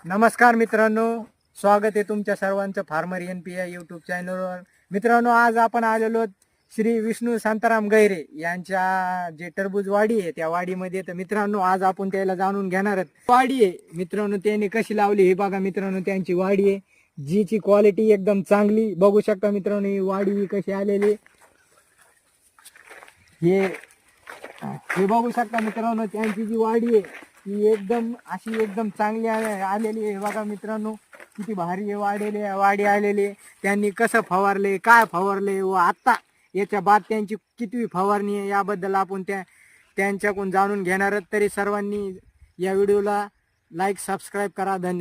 नमस्कार मित्रांनो, स्वागत आहे तुमच्या सर्वांचं फार्मर NP या यूट्यूब चॅनलवर. मित्रांनो, आज आपण आलेलो श्री विष्णू शांताराम गैरे यांच्या जे टरबूज वाडी आहे त्या वाडीमध्ये. तर मित्रांनो, आज आपण त्याला जाणून घेणार आहोत. वाडी आहे मित्रांनो, त्यांनी कशी लावली हे बघा. मित्रांनो, त्यांची वाडी आहे जीची क्वालिटी एकदम चांगली बघू शकता. मित्रांनो, ही वाडी कशी आलेली हे बघू शकता. मित्रांनो, त्यांची जी वाडी आहे ती एकदम चांगली आलेली आहे. बघा मित्रांनो, किती भारी वाडी आलेली आहे. त्यांनी कसं फवारले, काय फवारले व आता याच्या बाद त्यांची किती फवारणी आहे याबद्दल आपण त्यांच्याकडून जाणून घेणार आहोत. तरी सर्वांनी या व्हिडिओला लाईक सबस्क्राईब करा. धन्यवाद.